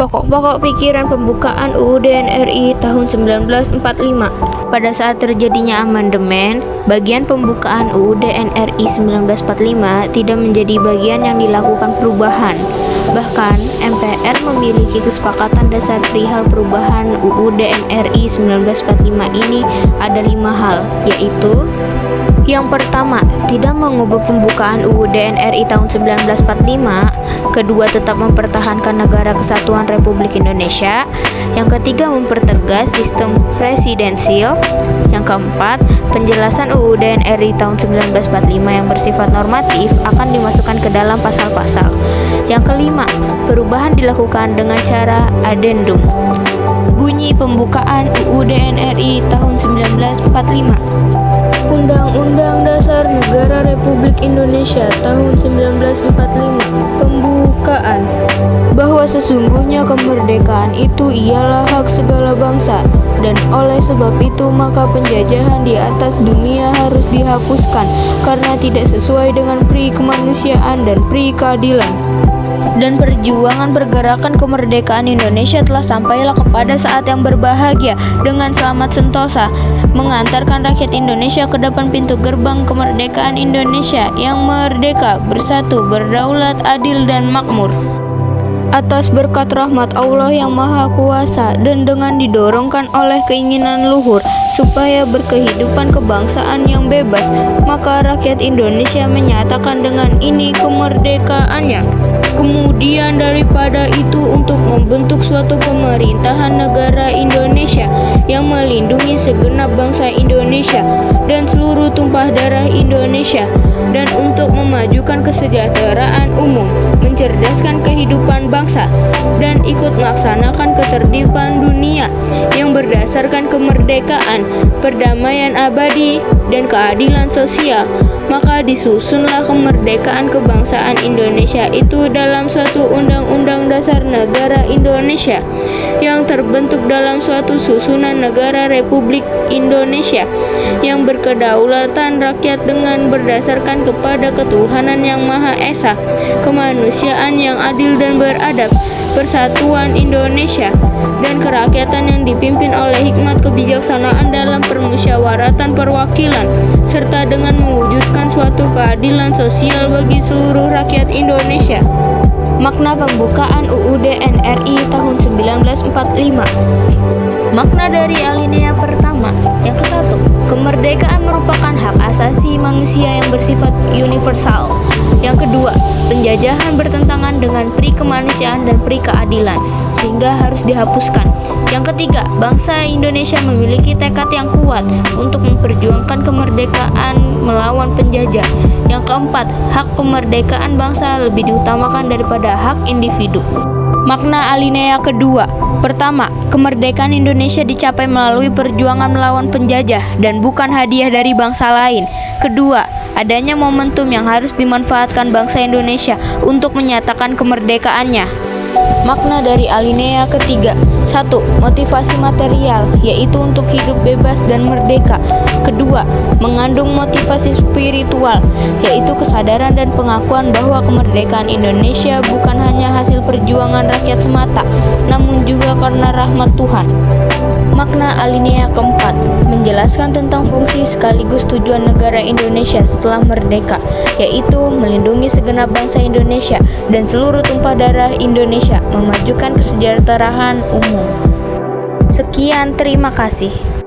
Pokok-pokok pikiran pembukaan UUD NRI tahun 1945. Pada saat terjadinya amandemen, bagian pembukaan UUD NRI 1945 tidak menjadi bagian yang dilakukan perubahan. Bahkan, MPR memiliki kesepakatan dasar perihal perubahan UUD NRI 1945 ini ada 5 hal, yaitu: yang pertama, tidak mengubah pembukaan UUD NRI tahun 1945. Kedua, tetap mempertahankan Negara Kesatuan Republik Indonesia. Yang ketiga, mempertegas sistem presidensil. Yang keempat, penjelasan UUD NRI tahun 1945 yang bersifat normatif akan dimasukkan ke dalam pasal-pasal. Yang kelima, perubahan dilakukan dengan cara adendum. Bunyi pembukaan UUD NRI tahun 1945. Undang-Undang Dasar Negara Republik Indonesia tahun 1945. Pembukaan bahwa sesungguhnya kemerdekaan itu ialah hak segala bangsa, dan oleh sebab itu maka penjajahan di atas dunia harus dihapuskan karena tidak sesuai dengan pri kemanusiaan dan pri keadilan. Dan perjuangan pergerakan kemerdekaan Indonesia telah sampailah kepada saat yang berbahagia dengan selamat sentosa, mengantarkan rakyat Indonesia ke depan pintu gerbang kemerdekaan Indonesia yang merdeka, bersatu, berdaulat, adil, dan makmur. Atas berkat rahmat Allah yang Maha Kuasa dan dengan didorongkan oleh keinginan luhur supaya berkehidupan kebangsaan yang bebas, maka rakyat Indonesia menyatakan dengan ini kemerdekaannya. Kemudian daripada itu untuk membentuk suatu pemerintahan negara Indonesia yang melindungi segenap bangsa Indonesia dan seluruh tumpah darah Indonesia, dan untuk memajukan kesejahteraan umum, mencerdaskan kehidupan bangsa, dan ikut melaksanakan ketertiban dunia yang berdasarkan kemerdekaan, perdamaian abadi, dan keadilan sosial. Maka disusunlah kemerdekaan kebangsaan Indonesia itu dalam suatu Undang-Undang Dasar Negara Indonesia yang terbentuk dalam suatu susunan negara Republik Indonesia yang berkedaulatan rakyat dengan berdasarkan kepada ketuhanan yang Maha Esa, kemanusiaan yang adil dan beradab, persatuan Indonesia, dan kerakyatan yang dipimpin oleh hikmat kebijaksanaan dalam permusyawaratan perwakilan, serta dengan mewujudkan suatu keadilan sosial bagi seluruh rakyat Indonesia. Makna pembukaan UUD NRI tahun 1945. Makna dari alinea pertama. Yang ke-1, kemerdekaan merupakan hak asasi manusia yang bersifat universal. Yang kedua, penjajahan bertentangan dengan pri kemanusiaan dan pri keadilan, sehingga harus dihapuskan. Yang ketiga, bangsa Indonesia memiliki tekad yang kuat untuk memperjuangkan kemerdekaan melawan penjajah. Yang keempat, hak kemerdekaan bangsa lebih diutamakan daripada hak individu. Makna alinea kedua. Pertama, kemerdekaan Indonesia dicapai melalui perjuangan melawan penjajah dan bukan hadiah dari bangsa lain. Kedua, adanya momentum yang harus dimanfaatkan bangsa Indonesia untuk menyatakan kemerdekaannya. Makna dari alinea ketiga. 1. Motivasi material, yaitu untuk hidup bebas dan merdeka. Kedua, mengandung motivasi spiritual, yaitu kesadaran dan pengakuan bahwa kemerdekaan Indonesia bukan hanya hasil perjuangan rakyat semata, namun juga karena rahmat Tuhan. Makna alinea keempat, menjelaskan tentang fungsi sekaligus tujuan negara Indonesia setelah merdeka, yaitu melindungi segenap bangsa Indonesia dan seluruh tumpah darah Indonesia, memajukan kesejahteraan umum. Sekian, terima kasih.